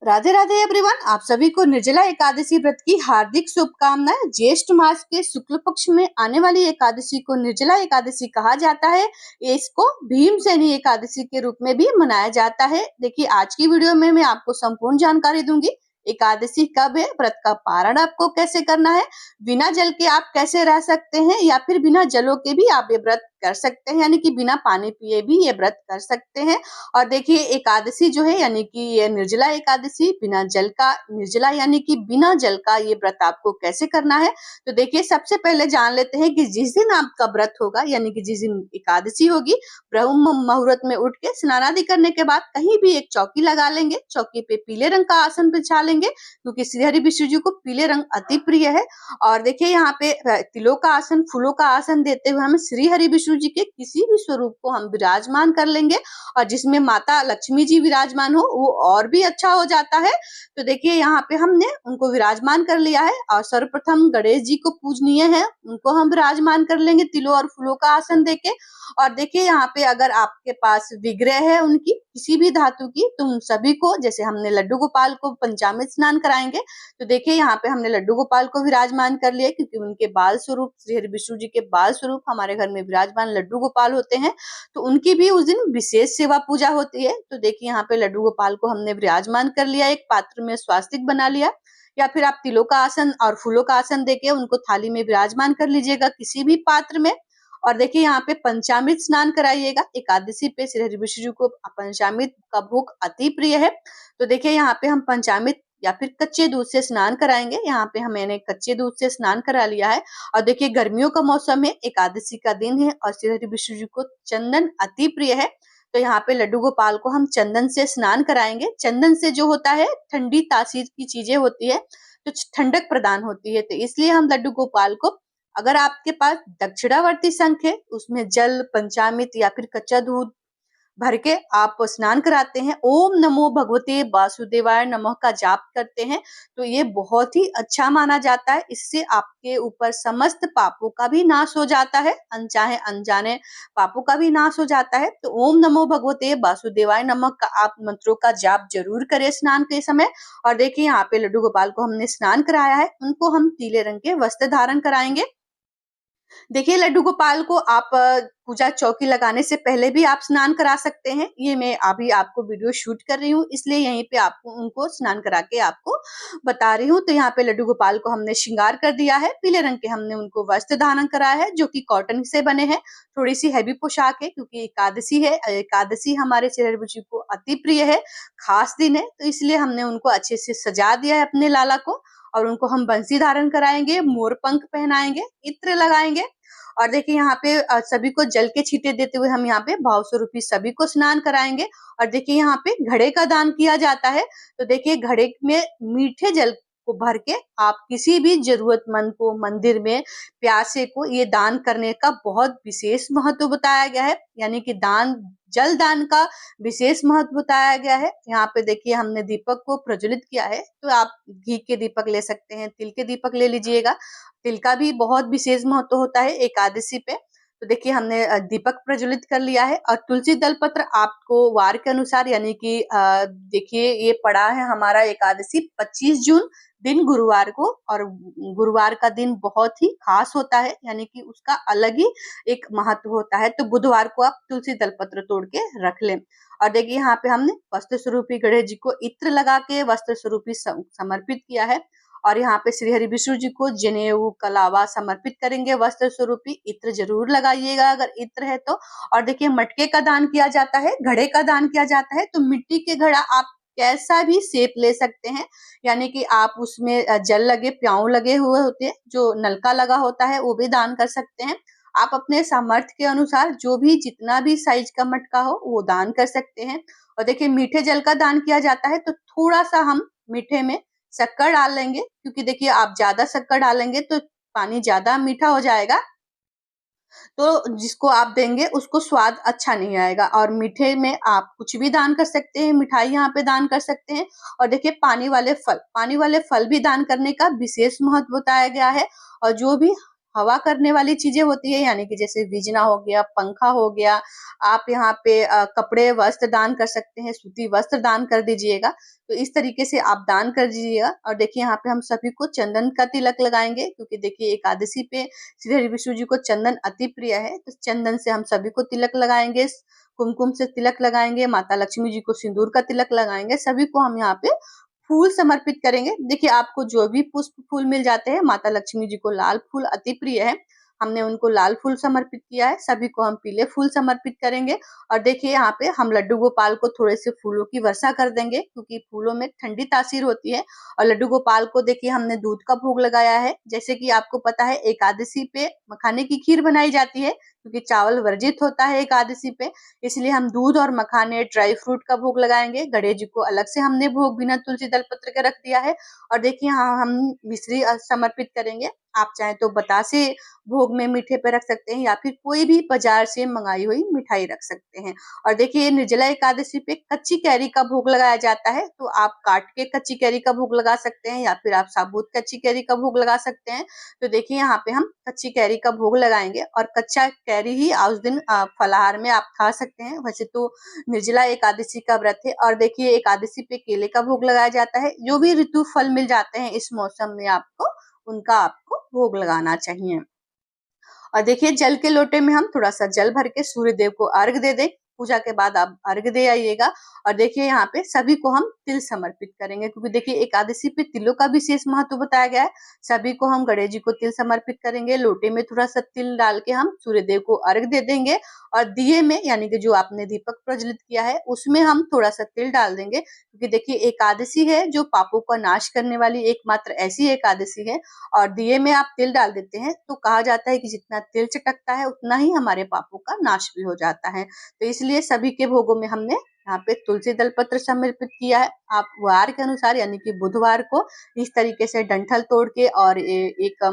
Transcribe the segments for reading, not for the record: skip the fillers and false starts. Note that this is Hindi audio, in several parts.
राधे राधे एवरीवन। आप सभी को निर्जला एकादशी व्रत की हार्दिक शुभकामनाएं। ज्येष्ठ मास के शुक्ल पक्ष में आने वाली एकादशी को निर्जला एकादशी कहा जाता है। इसको भीमसेनी एकादशी के रूप में भी मनाया जाता है। देखिए, आज की वीडियो में मैं आपको संपूर्ण जानकारी दूंगी। एकादशी कब है, व्रत का पारण आपको कैसे करना है, बिना जल के आप कैसे रह सकते हैं या फिर बिना जलों के भी आप ये व्रत कर सकते हैं, यानी कि बिना पानी पिए भी ये व्रत कर सकते हैं। और देखिए, एकादशी जो है यानी कि ये निर्जला एकादशी, बिना जल का निर्जला यानी कि बिना जल का ये व्रत आपको कैसे करना है। तो देखिए, सबसे पहले जान लेते हैं कि जिस दिन आपका व्रत होगा यानी कि जिस दिन एकादशी होगी, ब्रह्म मुहूर्त में उठ के स्नान आदि करने के बाद कहीं भी एक चौकी लगा लेंगे। चौकी पे पीले रंग का आसन बिछा लेंगे, क्योंकि श्री हरि विष्णु जी को पीले रंग अति प्रिय है। और देखिए, यहाँ पे तिलों का आसन, फूलों का आसन देते हुए हम श्री हरि विष्णु जी के किसी भी स्वरूप को हम विराजमान कर लेंगे। और जिसमें माता लक्ष्मी जी विराजमान हो वो और भी अच्छा हो जाता है। तो देखिए, यहाँ पे हमने उनको विराजमान कर लिया है। और सर्वप्रथम गणेश जी को पूजनीय है, उनको हम विराजमान कर लेंगे तिलों और फूलों का आसन देके। और देखिए, यहाँ पे अगर आपके पास विग्रह है उनकी किसी भी धातु की, तो उन सभी को, जैसे हमने लड्डू गोपाल को पंचामृत स्नान कराएंगे, तो देखिए यहाँ पे हमने लड्डू गोपाल को विराजमान कर लिया, क्योंकि उनके बाल स्वरूप, श्री हरि विष्णु जी के बाल स्वरूप हमारे घर में विराजमान लड्डू गोपाल होते हैं। तो उनकी भी उस दिन विशेष सेवा पूजा होती है। तो देखिए, यहाँ पे लड्डू गोपाल को हमने विराजमान कर लिया, एक पात्र में स्वास्तिक बना लिया, या फिर आप तिलों का आसन और फूलों का आसन देके उनको थाली में विराजमान कर लीजिएगा किसी भी पात्र में। और देखिए, यहाँ पे पंचामृत स्नान कराइएगा। एकादशी पे श्री हरि विष्णु जी को पंचामृत का भोग अति प्रिय है। तो देखिए, यहाँ पे हम पंचामृत या फिर कच्चे दूध से स्नान कराएंगे। यहाँ पे मैंने कच्चे दूध से स्नान करा लिया है। और देखिए, गर्मियों का मौसम है, एकादशी का दिन है और श्री हरि विष्णु जी को चंदन अति प्रिय है। तो यहाँ पे लड्डू गोपाल को हम चंदन से स्नान कराएंगे। चंदन से जो होता है, ठंडी तासीर की चीजें होती है, तो ठंडक प्रदान होती है। तो इसलिए हम लड्डू गोपाल को, अगर आपके पास दक्षिणावर्ती शंख है, उसमें जल, पंचामृत या फिर कच्चा दूध भर के आप स्नान कराते हैं, ओम नमो भगवते वासुदेवाय नमः का जाप करते हैं, तो ये बहुत ही अच्छा माना जाता है। इससे आपके ऊपर समस्त पापों का भी नाश हो जाता है, अनचाहे अनजाने पापों का भी नाश हो जाता है। तो ओम नमो भगवते वासुदेवाय नमः का आप मंत्रों का जाप जरूर करें स्नान के समय। और देखिए, यहाँ पे लड्डू गोपाल को हमने स्नान कराया है, उनको हम पीले रंग के वस्त्र धारण कराएंगे। देखिए, लड्डू गोपाल को आप पूजा चौकी लगाने से पहले भी आप स्नान करा सकते हैं। ये मैं अभी आपको वीडियो शूट कर रही हूँ, इसलिए यहीं पे आपको उनको स्नान करा के आपको बता रही हूँ। तो यहाँ पे लड्डू गोपाल को हमने श्रृंगार कर दिया है, पीले रंग के हमने उनको वस्त्र धारण कराया है, जो कि कॉटन से बने हैं। थोड़ी सी हैवी पोशाक है, क्योंकि एकादशी है। एकादशी हमारे श्री हरि विष्णु को अति प्रिय है, खास दिन है, तो इसलिए हमने उनको अच्छे से सजा दिया है अपने लाला को। और उनको हम बंसी धारण कराएंगे, मोर पंख पहनाएंगे, इत्र लगाएंगे। और देखिए, यहाँ पे सभी को जल के छींटे देते हुए हम यहाँ पे भाव स्वरूपी सभी को स्नान कराएंगे। और देखिए, यहाँ पे घड़े का दान किया जाता है। तो देखिए, घड़े में मीठे जल को भर के आप किसी भी जरूरतमंद को, मंदिर में प्यासे को ये दान करने का बहुत विशेष महत्व बताया गया है, यानी कि दान, जल दान का विशेष महत्व बताया गया है। यहाँ पे देखिए, हमने दीपक को प्रज्वलित किया है, तो आप घी के दीपक ले सकते हैं, तिल के दीपक ले लीजिएगा। तिल का भी बहुत विशेष महत्व होता है एकादशी पे। तो देखिए, हमने दीपक प्रज्वलित कर लिया है। और तुलसी दल पत्र आपको वार के अनुसार, यानी कि देखिए, ये पड़ा है हमारा एकादशी 25 जून दिन गुरुवार को। और गुरुवार का दिन बहुत ही खास होता है, यानी कि उसका अलग ही एक महत्व होता है। तो बुधवार को आप तुलसी दल पत्र तोड़ के रख लें। और देखिए, यहाँ पे हमने वस्त्र स्वरूपी गणेश जी को इत्र लगा के वस्त्र स्वरूपी समर्पित किया है। और यहाँ पे श्री हरि विष्णु जी को जनेऊ कलावा समर्पित करेंगे वस्त्र स्वरूपी। इत्र जरूर लगाइएगा अगर इत्र है तो। और देखिए, मटके का दान किया जाता है, घड़े का दान किया जाता है। तो मिट्टी के घड़ा आप कैसा भी शेप ले सकते हैं, यानी कि आप उसमें जल लगे, प्याऊ लगे हुए होते हैं, जो नलका लगा होता है, वो भी दान कर सकते हैं। आप अपने सामर्थ्य के अनुसार जो भी जितना भी साइज का मटका हो वो दान कर सकते हैं। और देखिए, मीठे जल का दान किया जाता है, तो थोड़ा सा हम मीठे में शक्कर डाल लेंगे, क्योंकि देखिए, आप ज्यादा शक्कर डालेंगे तो पानी ज्यादा मीठा हो जाएगा, तो जिसको आप देंगे उसको स्वाद अच्छा नहीं आएगा। और मीठे में आप कुछ भी दान कर सकते हैं, मिठाई यहाँ पे दान कर सकते हैं। और देखिए, पानी वाले फल भी दान करने का विशेष महत्व बताया गया है। और जो भी हवा करने वाली चीजें होती है, यानी कि जैसे बिजना हो गया, पंखा हो गया, आप यहाँ पे कपड़े वस्त्र दान कर सकते हैं, सूती वस्त्र दान कर दीजिएगा। तो इस तरीके से आप दान कर दीजिएगा। और देखिए यहाँ पे हम सभी को चंदन का तिलक लगाएंगे, क्योंकि देखिए एकादशी पे श्री हरि विष्णु जी को चंदन अति प्रिय है। तो चंदन से हम सभी को तिलक लगाएंगे, कुमकुम से तिलक लगाएंगे, माता लक्ष्मी जी को सिंदूर का तिलक लगाएंगे, सभी को हम यहाँ पे फूल समर्पित करेंगे। देखिए आपको जो भी पुष्प फूल मिल जाते हैं, माता लक्ष्मी जी को लाल फूल अति प्रिय है, हमने उनको लाल फूल समर्पित किया है, सभी को हम पीले फूल समर्पित करेंगे। और देखिए यहाँ पे हम लड्डू गोपाल को थोड़े से फूलों की वर्षा कर देंगे, क्योंकि फूलों में ठंडी तासीर होती है। और लड्डू गोपाल को देखिए हमने दूध का भोग लगाया है। जैसे कि आपको पता है एकादशी पे मखाने की खीर बनाई जाती है, क्योंकि चावल वर्जित होता है एकादशी पे, इसलिए हम दूध और मखाने ड्राई फ्रूट का भोग लगाएंगे। गणेश जी को अलग से हमने भोग बिना तुलसी दल पत्र के रख दिया है। और देखिए यहाँ हम मिश्री समर्पित करेंगे। आप चाहे तो बतासे भोग में मीठे पे रख सकते हैं, या फिर कोई भी बाजार से मंगाई हुई मिठाई रख सकते हैं। और देखिए निर्जला एकादशी पे कच्ची कैरी का भोग लगाया जाता है, तो आप काट के कच्ची कैरी का भोग लगा सकते हैं, या फिर आप साबुत कच्ची कैरी का भोग लगा सकते हैं। तो देखिए यहाँ पे हम कच्ची कैरी का भोग लगाएंगे, और कच्चा कैरी ही उस दिन फलाहार में आप खा सकते हैं। वैसे तो निर्जला एकादशी का व्रत है। और देखिए एकादशी पे केले का भोग लगाया जाता है। जो भी ऋतु फल मिल जाते हैं इस मौसम में आपको उनका आपको भोग लगाना चाहिए। और देखिए जल के लोटे में हम थोड़ा सा जल भर के सूर्य देव को अर्घ दे दें। पूजा के बाद आप अर्घ दे आइएगा। और देखिए यहाँ पे सभी को हम तिल समर्पित करेंगे, क्योंकि देखिए एकादशी पे तिलों का विशेष महत्व बताया गया है। सभी को हम गणेश जी को तिल समर्पित करेंगे। लोटे में थोड़ा सा तिल डाल के हम सूर्य देव को अर्घ दे देंगे। और दिए में, यानी कि जो आपने दीपक प्रज्वलित किया है उसमें हम थोड़ा सा तिल डाल देंगे, क्योंकि देखिए एकादशी है जो पापों का नाश करने वाली एकमात्र ऐसी एकादशी है। और दिए में आप तिल डाल देते हैं तो कहा जाता है कि जितना तिल चटकता है उतना ही हमारे पापों का नाश भी हो जाता है। तो इसलिए सभी के भोगों में हमने यहाँ पे तुलसी दल पत्र समर्पित किया है। आप वार के अनुसार, यानी कि बुधवार को इस तरीके से डंठल तोड़ के और एक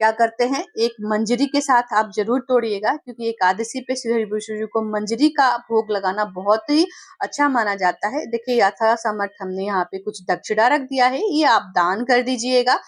क्या करते हैं, एक मंजरी के साथ आप जरूर तोड़िएगा, क्योंकि एकादशी पे श्री विष्णु जी को मंजरी का भोग लगाना बहुत ही अच्छा माना जाता है। देखिए यथा समर्थ हमने यहाँ पे कुछ दक्षिणा रख दिया है, ये आप दान कर दीजिएगा।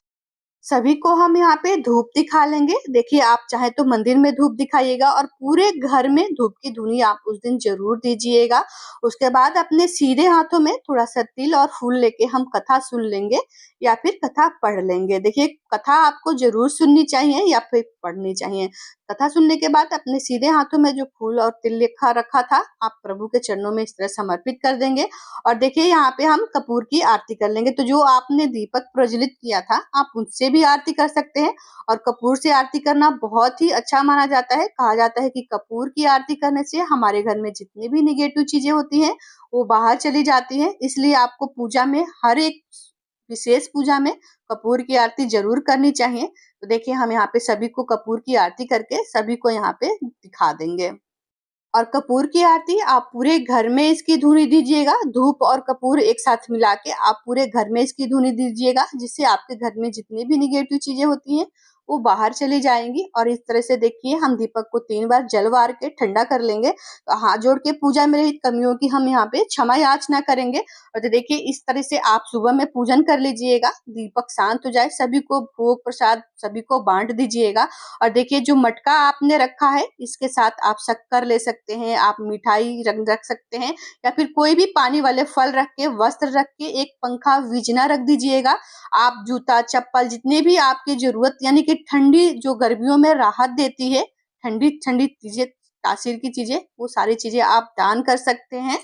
सभी को हम यहाँ पे धूप दिखा लेंगे। देखिए आप चाहे तो मंदिर में धूप दिखाइएगा, और पूरे घर में धूप की धुनी आप उस दिन जरूर दीजिएगा। उसके बाद अपने सीधे हाथों में थोड़ा सा तिल और फूल लेके हम कथा सुन लेंगे, या फिर कथा पढ़ लेंगे। देखिए कथा आपको जरूर सुननी चाहिए या फिर पढ़नी चाहिए। कथा सुनने के बाद अपने सीधे हाथों में जो फूल और तिल लिखा रखा था आप प्रभु के चरणों में इस तरह समर्पित कर देंगे। और देखिए यहाँ पे हम कपूर की आरती कर लेंगे। तो जो आपने दीपक प्रज्वलित किया था आप उससे भी आरती कर सकते हैं। और कपूर से आरती करना बहुत ही अच्छा माना जाता है। कहा जाता है कि कपूर की आरती करने से हमारे घर में जितनी भी निगेटिव चीजें होती हैं वो बाहर चली जाती हैं। इसलिए आपको पूजा में, हर एक विशेष पूजा में कपूर की आरती जरूर करनी चाहिए। तो देखिए हम यहाँ पे सभी को कपूर की आरती करके सभी को यहाँ पे दिखा देंगे। और कपूर की आरती आप पूरे घर में इसकी धुनी दीजिएगा। धूप और कपूर एक साथ मिला के आप पूरे घर में इसकी धुनी दीजिएगा, जिससे आपके घर में जितनी भी निगेटिव चीजें होती हैं वो बाहर चली जाएंगी। और इस तरह से देखिए हम दीपक को 3 बार जल वार के ठंडा कर लेंगे। तो हाथ जोड़ के पूजा में रही कमियों की हम यहाँ पे क्षमा याचना करेंगे। और तो देखिए इस तरह से आप सुबह में पूजन कर लीजिएगा। दीपक शांत हो जाए, सभी को भोग प्रसाद सभी को बांट दीजिएगा। और देखिए जो मटका आपने रखा है इसके साथ आप शक्कर ले सकते हैं, आप मिठाई रख सकते हैं, या फिर कोई भी पानी वाले फल रख के, वस्त्र रख के, एक पंखा विजना रख दीजिएगा। आप जूता चप्पल जितने भी आपकी जरूरत, यानी कि ठंडी जो गर्मियों में राहत देती है, ठंडी ठंडी चीजें, तासीर की चीजें, वो सारी चीजें आप दान कर सकते हैं।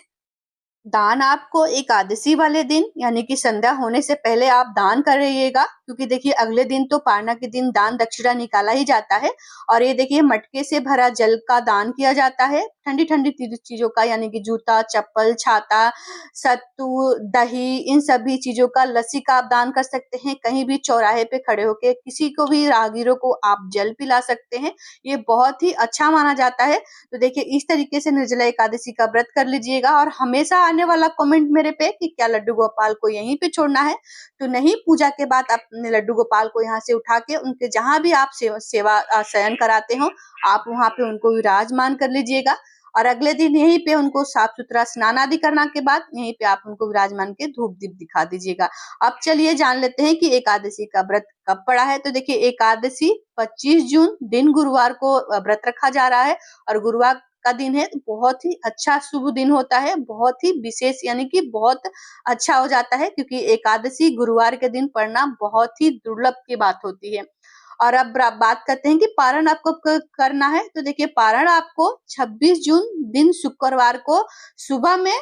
दान आपको एकादशी वाले दिन, यानी कि संध्या होने से पहले आप दान करिएगा, क्योंकि देखिए अगले दिन तो पारना के दिन दान दक्षिणा निकाला ही जाता है। और ये देखिए मटके से भरा जल का दान किया जाता है, ठंडी ठंडी चीजों का, यानी कि जूता चप्पल छाता सत्तू दही, इन सभी चीजों का, लस्सी का आप दान कर सकते हैं। कहीं भी चौराहे पे खड़े होके किसी को भी, राहगीरों को आप जल पिला सकते हैं, ये बहुत ही अच्छा माना जाता है। तो देखिए इस तरीके से निर्जला एकादशी का व्रत कर लीजिएगा। और हमेशा आने वाला कमेंट मेरे पे कि क्या लड्डू गोपाल को यहीं पे छोड़ना है, तो नहीं, पूजा के बाद अपने लड्डू गोपाल को यहाँ से उठा के उनके जहां भी आप सेवा शयन कराते हो आप वहां पे उनको विराजमान कर लीजिएगा। और अगले दिन यहीं पे उनको साफ सुथरा स्नान आदि करना के बाद यहीं पे आप उनको विराजमान के धूप दीप दिखा दीजिएगा। अब चलिए जान लेते हैं कि एकादशी का व्रत कब पड़ा है। तो देखिए एकादशी 25 जून दिन गुरुवार को व्रत रखा जा रहा है और गुरुवार का दिन है, तो बहुत ही अच्छा शुभ दिन होता है, बहुत ही विशेष यानी कि बहुत अच्छा हो जाता है, क्योंकि एकादशी गुरुवार के दिन पढ़ना बहुत ही दुर्लभ की बात होती है। और अब बात करते हैं कि पारण आपको करना है। तो देखिए पारण आपको 26 जून दिन शुक्रवार को सुबह में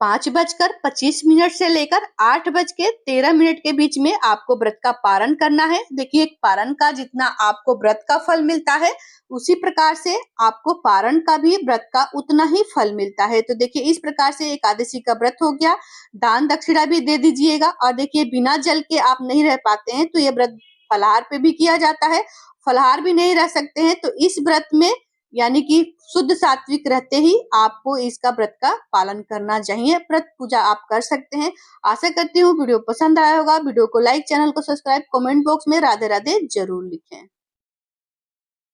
5:25 से लेकर 8:13 के बीच में आपको व्रत का पारण करना है। देखिए पारण का जितना आपको व्रत का फल मिलता है, उसी प्रकार से आपको पारण का भी व्रत का उतना ही फल मिलता है। तो देखिए इस प्रकार से एकादशी का व्रत हो गया। दान दक्षिणा भी दे दीजिएगा। और देखिए बिना जल के आप नहीं रह पाते हैं तो ये व्रत फलाहार पे भी किया जाता है। फलाहार भी नहीं रह सकते हैं तो इस व्रत में यानी कि शुद्ध सात्विक रहते ही आपको इसका व्रत का पालन करना चाहिए। व्रत पूजा आप कर सकते हैं। आशा करती हूँ वीडियो पसंद आया होगा। वीडियो को लाइक, चैनल को सब्सक्राइब, कमेंट बॉक्स में राधे राधे जरूर लिखें।